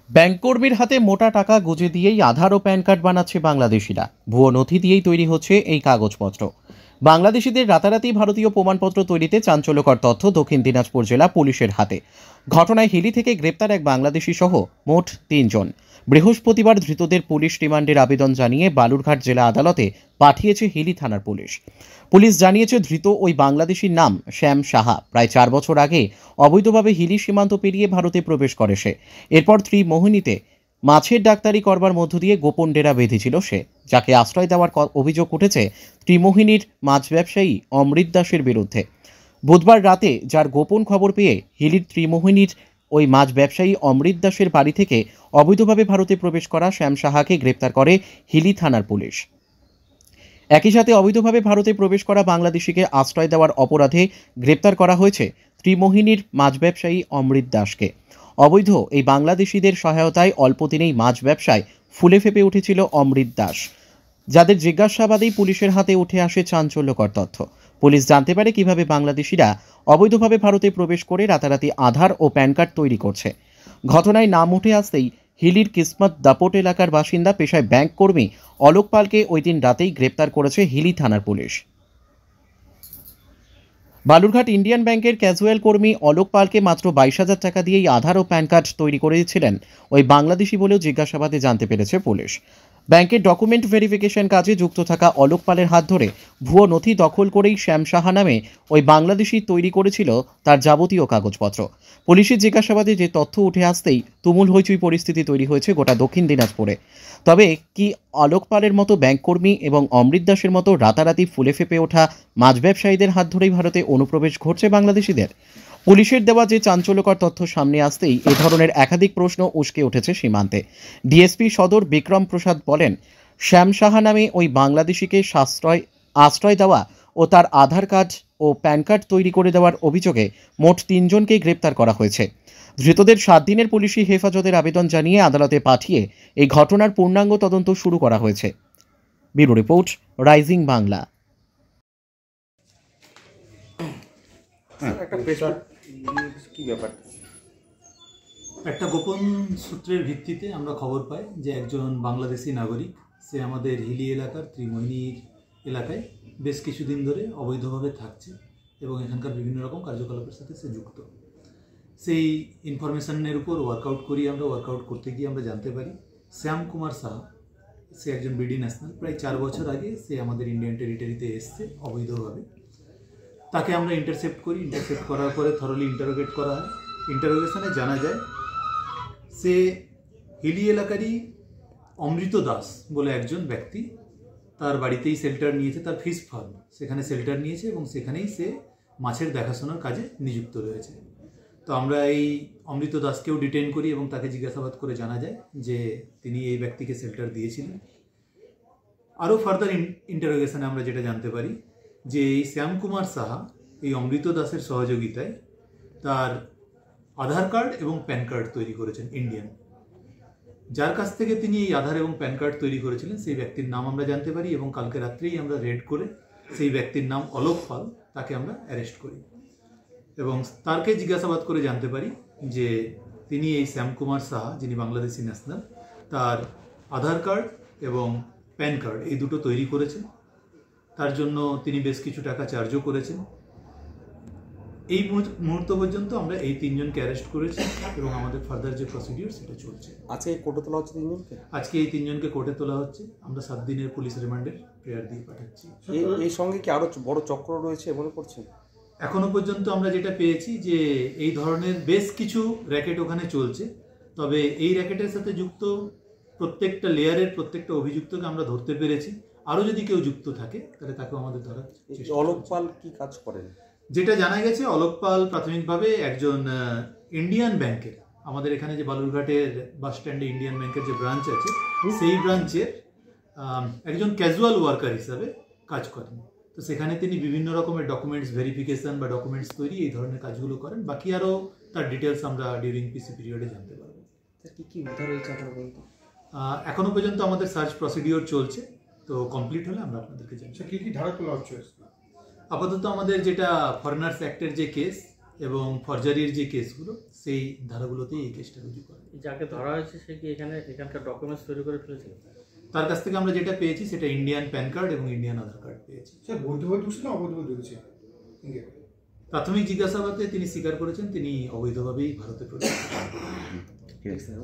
ব্যাংককর্মীর হাতে মোটা টাকা গুঁজে দিয়েই আধার ও প্যান কার্ড বানাচ্ছে বাংলাদেশিরা। ভুয়ো নথি দিয়েই তৈরি হচ্ছে এই কাগজপত্র। বাংলাদেশিদের রাতারাতি ভারতীয় প্রমাণপত্র তৈরিতে চাঞ্চল্যকর তথ্য দক্ষিণ দিনাজপুর জেলা পুলিশের হাতে। ঘটনায় হিলি থেকে গ্রেপ্তার এক বাংলাদেশি সহ মোট ৩ জন। বৃহস্পতিবার ধৃতদের পুলিশ রিমান্ডের আবেদন জানিয়ে বালুরঘাট জেলা আদালতে পাঠিয়েছে হিলি থানার পুলিশ। পুলিশ জানিয়েছে ধৃত ওই বাংলাদেশির নাম শ্যাম সাহা। প্রায় 4 বছর আগে অবৈধভাবে হিলি সীমান্ত পেরিয়ে ভারতে প্রবেশ করে সে। এরপর ত্রিমোহিনীতে মাছের ডাক্তারি করবার মধ্য দিয়ে গোপন ডেরা বেঁধেছিল সে, যাকে আশ্রয় দেওয়ার অভিযোগ উঠেছে ত্রিমোহিনীর মাছ ব্যবসায়ী অমৃত দাসের বিরুদ্ধে। বুধবার রাতে যার গোপন খবর পেয়ে হিলির ত্রিমোহিনীর ওই মাছ ব্যবসায়ী অমৃত দাসের বাড়ি থেকে অবৈধভাবে ভারতে প্রবেশ করা শ্যাম সাহাকে গ্রেপ্তার করে হিলি থানার পুলিশ। একই সাথে অবৈধভাবে ভারতে প্রবেশ করা বাংলাদেশিকে আশ্রয় দেওয়ার অপরাধে গ্রেপ্তার করা হয়েছে ত্রিমোহিনীর মাছ ব্যবসায়ী অমৃত দাসকে। অবৈধ এই বাংলাদেশিদের সহায়তায় অল্প দিনেই মাছ ব্যবসায় ফুলে ফেপে উঠেছিল অমৃত দাস, যাদের জিজ্ঞাসাবাদেই পুলিশের হাতে উঠে আসে চাঞ্চল্যকর তথ্য। পুলিশ জানতে পারে কিভাবে বাংলাদেশিরা অবৈধভাবে ভারতে প্রবেশ করে রাতারাতি আধার ও প্যান কার্ড তৈরি করছে। ঘটনায় নাম উঠে আসতেই হিলির কিসমত দাপট এলাকার বাসিন্দা পেশায় ব্যাংক কর্মী অলোক পালকে ওই দিন রাতেই গ্রেপ্তার করেছে হিলি থানার পুলিশ। বালুরঘাট ইন্ডিয়ান ব্যাংকের ক্যাজুয়াল কর্মী অলোক পালকে মাত্র 22,000 টাকা দিয়েই আধার ও প্যান কার্ড তৈরি করেছিলেন ওই বাংলাদেশি বলেও জিজ্ঞাসাবাদে জানতে পেরেছে পুলিশ। ব্যাংকের ডকুমেন্ট ভেরিফিকেশন কাজে যুক্ত থাকা অলোক পালের হাত ধরে ভুয়ো নথি দখল করেই শ্যাম সাহা নামে ওই বাংলাদেশি তৈরি করেছিল তার যাবতীয় কাগজপত্র। পুলিশের জিজ্ঞাসাবাদে যে তথ্য উঠে আসতেই তুমুল হইচই পরিস্থিতি তৈরি হয়েছে গোটা দক্ষিণ দিনাজপুরে। তবে কি অলোক পালের মতো ব্যাংক কর্মী এবং অমৃত দাসের মতো রাতারাতি ফুলে ফেপে ওঠা মাছ ব্যবসায়ীদের হাত ধরেই ভারতে অনুপ্রবেশ ঘটছে বাংলাদেশিদের? পুলিশের দেওয়া যে চাঞ্চল্যকর তথ্য সামনে আসতেই এ ধরনের একাধিক প্রশ্ন উস্কে উঠেছে সীমান্তে। ডিএসপি সদর বিক্রম প্রসাদ বলেন, শ্যাম সাহা নামে ওই বাংলাদেশিকে আশ্রয় দেওয়া ও তার আধার কার্ড ও প্যান কার্ড তৈরি করে দেওয়ার অভিযোগে মোট 3 জনকে গ্রেপ্তার করা হয়েছে। ধৃতদের 7 দিনের পুলিশি হেফাজতের আবেদন জানিয়ে আদালতে পাঠিয়ে এই ঘটনার পূর্ণাঙ্গ তদন্ত শুরু করা হয়েছে। Bureau report, rising Bangla. একটা গোপন সূত্রের ভিত্তিতে আমরা খবর পাই যে একজন বাংলাদেশি নাগরিক, সে আমাদের হিলি এলাকার ত্রিমোহিনীর এলাকায় বেশ কিছুদিন ধরে অবৈধভাবে থাকছে এবং এখানকার বিভিন্ন রকম কার্যকলাপের সাথে সে যুক্ত। সেই ইনফরমেশনের উপর ওয়ার্কআউট করতে গিয়ে আমরা জানতে পারি শ্যাম কুমার সাহা, সে একজন বিডি ন্যাশনাল। প্রায় 4 বছর আগে সে আমাদের ইন্ডিয়ান টেরিটরিতে এসছে অবৈধভাবে। তাকে আমরা ইন্টারসেপ্ট করার পরে থরলি ইন্টারোগেট করা হয়। ইন্টারোগেশনে জানা যায় সে হিলি এলাকারই অমৃত দাস বলে একজন ব্যক্তি, তার বাড়িতেই শেল্টার নিয়েছে, তার ফিশ ফার্ম, সেখানে শেল্টার নিয়েছে এবং সেখানেই সে মাছের দেখাশোনার কাজে নিযুক্ত রয়েছে। তো আমরা এই অমৃত দাসকেও ডিটেইন করি এবং তাকে জিজ্ঞাসাবাদ করে জানা যায় যে তিনি এই ব্যক্তিকে শেল্টার দিয়েছিলেন। আরও ফার্দার ইন্টারোগেশনে আমরা যেটা জানতে পারি যে এই শ্যাম কুমার সাহা এই অমৃত দাসের সহযোগিতায় তার আধার কার্ড এবং প্যান কার্ড তৈরি করেছেন ইন্ডিয়ান। যার কাছ থেকে তিনি এই আধার এবং প্যান কার্ড তৈরি করেছিলেন সেই ব্যক্তির নাম আমরা জানতে পারি এবং কালকে রাত্রেই আমরা রেড করে সেই ব্যক্তির নাম অলোক পাল, তাকে আমরা অ্যারেস্ট করি এবং তারকে জিজ্ঞাসাবাদ করে জানতে পারি যে তিনি এই শ্যাম কুমার সাহা, যিনি বাংলাদেশি ন্যাশনাল, তার আধার কার্ড এবং প্যান কার্ড এই দুটো তৈরি করেছেন। তার জন্য তিনি বেশ কিছু টাকা চার্জও করেছেন। এই মুহূর্ত পর্যন্ত আমরা এই 3 জনকে অ্যারেস্ট করেছি এবং আমাদের ফার্দার যে প্রসিডিওর সেটা চলছে। আজকে কোর্টে তোলা হচ্ছে 3 জনকে? আজকে এই 3 জনকে কোর্টে তোলা হচ্ছে। আমরা 7 দিনের পুলিশ রিমান্ডের প্রেয়ার দিয়ে পাঠাচ্ছি। এই সঙ্গে কি আরো বড় চক্র রয়েছে মনে করছেন? এখনো পর্যন্ত আমরা যেটা পেয়েছি যে এই ধরনের বেশ কিছু র্যাকেট ওখানে চলছে, তবে এই র্যাকেটের সাথে যুক্ত প্রত্যেকটা লেয়ারের প্রত্যেকটা অভিযুক্তকে আমরা ধরতে পেরেছি। আরও যদি কেউ যুক্ত থাকে তাহলে তাকেও আমাদের ধরার চেষ্টা। অলোক পাল কি কাজ করেন? যেটা জানা গেছে, অলোক পাল প্রাথমিকভাবে একজন ইন্ডিয়ান ব্যাংকের, আমাদের এখানে যে বালুরঘাটের বাস স্ট্যান্ডে ইন্ডিয়ান ব্যাংকের যে ব্রাঞ্চ আছে সেই ব্রাঞ্চের একজন ক্যাজুয়াল ওয়ার্কার হিসাবে কাজ করেন। তো সেখানে তিনি বিভিন্ন রকমের ডকুমেন্টস ভেরিফিকেশন বা ডকুমেন্টস তৈরি এই ধরনের কাজগুলো করেন। বাকি আরও তার ডিটেলস আমরা ডিউরিং পিসি পিরিয়ডে জানতে পারবো। কি উদ্ধার হয়েছে এখনো পর্যন্ত আমাদের সার্চ প্রসিডিওর চলছে, তো কমপ্লিট হলে আমরা আপনাদেরকে জানাবো। কি ধারা তোলা হচ্ছে? আপাতত আমাদের যেটা ফরেনার্স অ্যাক্টের যে কেস, এবং ফরজারির যে কেসগুলো সেই ধারাগুলোতেই এই কেসটা রুজু করে। যাকে ধরা হয়েছে সে কি এখানকার ডকুমেন্টস তৈরি করে ফেলেছিল? তার কাছ থেকে আমরা যেটা পেয়েছি সেটা ইন্ডিয়ান প্যান কার্ড এবং ইন্ডিয়ান আধার কার্ড পেয়েছি। স্যার বৈধভাবে ঢুকছে না অবৈধভাবে ঢুকছে? প্রাথমিক জিজ্ঞাসাবাদে তিনি স্বীকার করেছেন তিনি অবৈধভাবেই ভারতে প্রবেশ করেছেন।